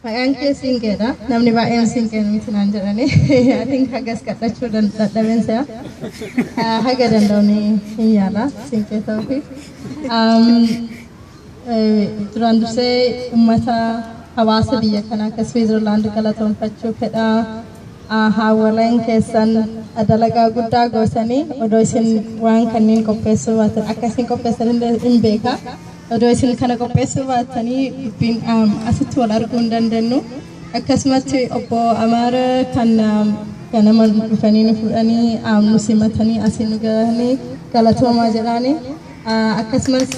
Maqaan kee Siinqeedha. Namni baay'een Siinqeen miti naan jedhani. I think hagas kadhachuu dadhabeensa. Haga danda'uuni hin yaala Siinqee ta'uufi. Duraan dursee uummata hawaasa biyya kanaa akka Switzerland galatoomfachuu fedha. Hawwaleen keessan dalagaa guddaa gootanii odoo isin waan kanneen qopheessuu baatan akka isin qopheessan hin beeka. Odoo isin kana qopheessuu baatanii dubbiin asitti wal arguu hin dandeenyu. Akkasumatti obbo Amaara kan ganama dhufanii nu fudhanii nu simatanii asiin nu gahanii galatoomaa jedhaani. Akkasumas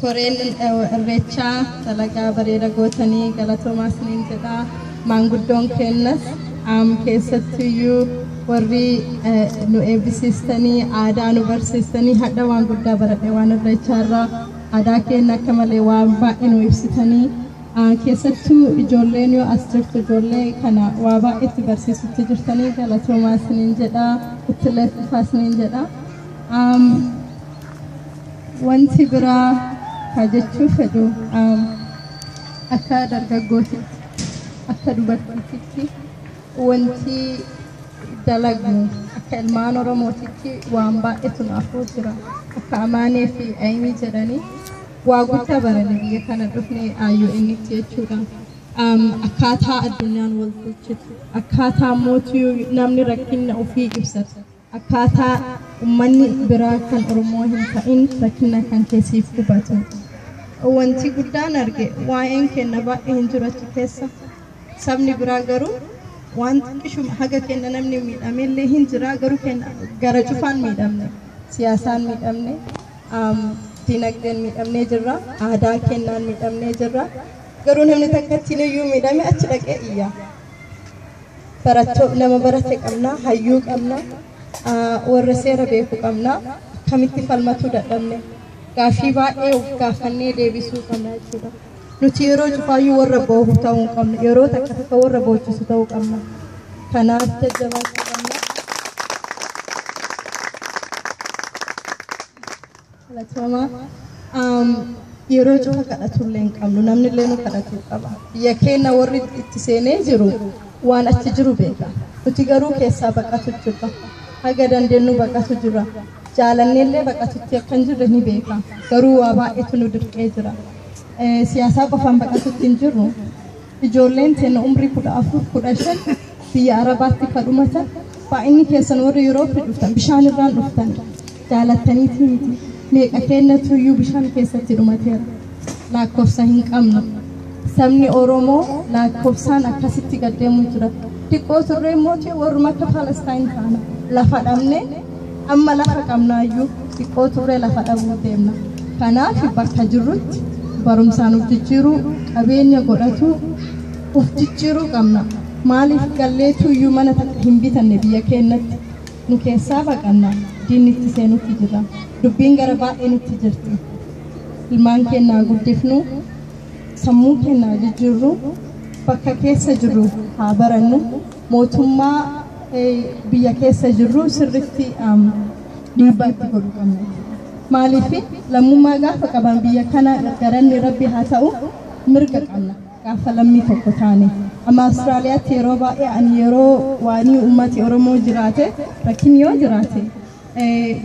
koreen irreechaa dalagaa bareeda gootanii galatoomaa isiniin jedha. Maanguddoon kennas keessattiyyuu warri nu eebbisiistanii aadaa nu barsiistanii hadha waan guddaa baradhe waan irreechaarraa aadaa keenya akka malee waan baay'ee nu ibsitanii keessattuu ijoolleen yoo as jirtu ijoollee kana waa baay'eetti barsiisutti jirtanii galatoomaa isiniin jedha. Itti leeffifaa isiniin jedha. Wanti biraa jechuu fedhu akka dargaggootitti akka dubartiitti wanti dalagnu akka ilmaan Oromootitti waan baay'eetu naafuu jira. Akka Amaanee fi Ayimii jedhanii waa guddaa baranii biyya kana dhufnee aayyoo inni jechuudha. Akkaataa addunyaan wal bulchitu akkaataa mootii namni rakkina ofii ibsatu akkaataa uummanni biraa kan Oromoo hin ta'in rakkina kan keessiif hubatu. Wanti guddaan arge waa'een kenna baay'ee hin jiratu keessa sabni biraa garuu waan xiqqishuma haga kenna namni miidhamellee hin jira garuu kenna gara cufaan miidhamne siyaasaan miidhamne dinagdeen miidhamnee jirra aadaa kennaan miidhamnee jirra garuu namni takkattiin iyyuu miidhame achi dhaqee iyya. Nama barate qabna hayyuu qabna warra seera beeku qabna kamitti falmatuu dadhabne. Gaafii baay'ee gaafannee deebisuu qabna jechuudha. Nuti yeroo cufaayyuu warra boohu ta'uu qabna. Yeroo takka takka warra boochisu ta'uu qabna. Kanaaf jajjabaachuu qabna. Galatooma. Yeroo cufa kadhatullee hin qabnu. Namni illee nu kadhatuu qaba. Biyya keenya warri itti seenee jiru waan achi jiru beeka. Nuti garuu keessaa baqatu jirra. Haga dandeenyu baqatu jirra. Jaalannellee baqatutti akkan jirre ni beeka. Garuu waa baay'eetu nu dirqee jira. Siyaasaa qofaan baqatutti hin jirru. Ijoolleen teenya umrii 14-15 biyya Arabaatti kadhumatan baay'inni keessan warri Yurooppii dhuftan bishaan irraan dhuftan jaalattaniiti miti. Meeqa keenyatu iyyuu bishaan keessatti dhumateera. Lakkoofsa hin qabnu. Sabni Oromoo lakkoofsaan akkasitti gaddeemu jira. Xiqqoo turree immoo warruma akka Palestaan taana lafa dhabne amma lafa qabnaayyuu xiqqoo turree lafa dhabuu deemna. Kanaaf bakka jirrutti barumsaan uf jijjiiruu qabeenya godhatu uf jijjiiruu qabna. Maaliif galleetu iyyuu mana takka hin bitanne biyya keenyatti nu keessaa baqanna diinni itti seenutti jira. Dubbiin gara baay'ee nutti jirti. Ilmaan keenyaa guddifnu sammuu keenyaa jijjiirru bakka keessa jirru haa barannu mootummaa biyya keessa jirru sirriitti dhiibbaa itti godhuu qabna. Maaliif lammummaa gaafa qaban biyya kana garanni rabbi haa ta'u mirga qabna gaafa lammii tokko taane. Amma Awustiraaliyaatti yeroo baay'ee ani yeroo waanii uummati Oromoo jiraate rakkin yoo jiraate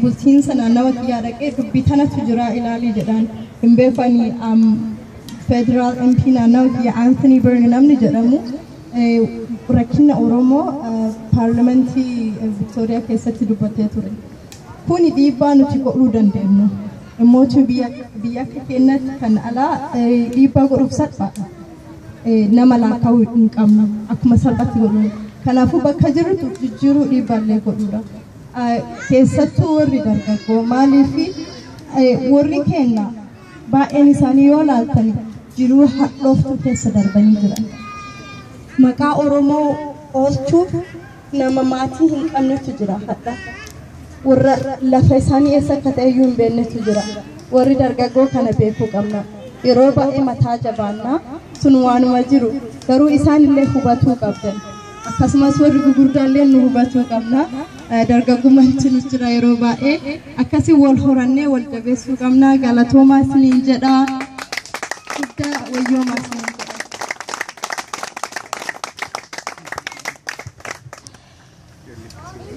bulchiinsa naannawa kiyyaa dhaqee dubbii tanatu jira ilaalii jedhaan hin beekani federal MP naannawa kiyyaa Anthony Berg namni jedhamu rakkina Oromoo paarlamentii Victoria keessatti dubbatee ture. Kuni dhiibbaa nuti godhuu dandeenyu. Dhimmoota biyya akka keenyatti kan alaa dhiibbaa godhuuf salphaadha. Nama laakkaa'uu hin qabnu akkuma salphatti godhu. Kanaafuu bakka jirtu jijjiiruu dhiibbaallee godhuudha. Keessattuu warri dargaggoo maaliif warri keenya baay'een isaanii yoo laaltan jiruu hadhooftuu keessa darbanii jiran. Maqaa Oromoo oolchuuf nama maatii hin qabnetu jira hadha. Warra lafa isaanii eessa akka ta'e iyyuu hin beeknetu jira. Warri dargaggoo kana beekuu qabna. Yeroo baay'ee mataa jabaannaa sun waanuma jiru garuu isaan illee hubatuu qabdan. Akkasumas warri gurguddaallee nu hubatuu qabna. Dargaggummaatti nu jira yeroo baay'ee akkasii wal horannee wal jabeessuu qabna. Galatoomaa isiniin jedha. guddaa wayyoomaa isiniin jedha.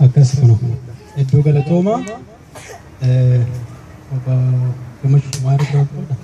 Akkas kana iddoo galatooma gammachuu maal irraa godha.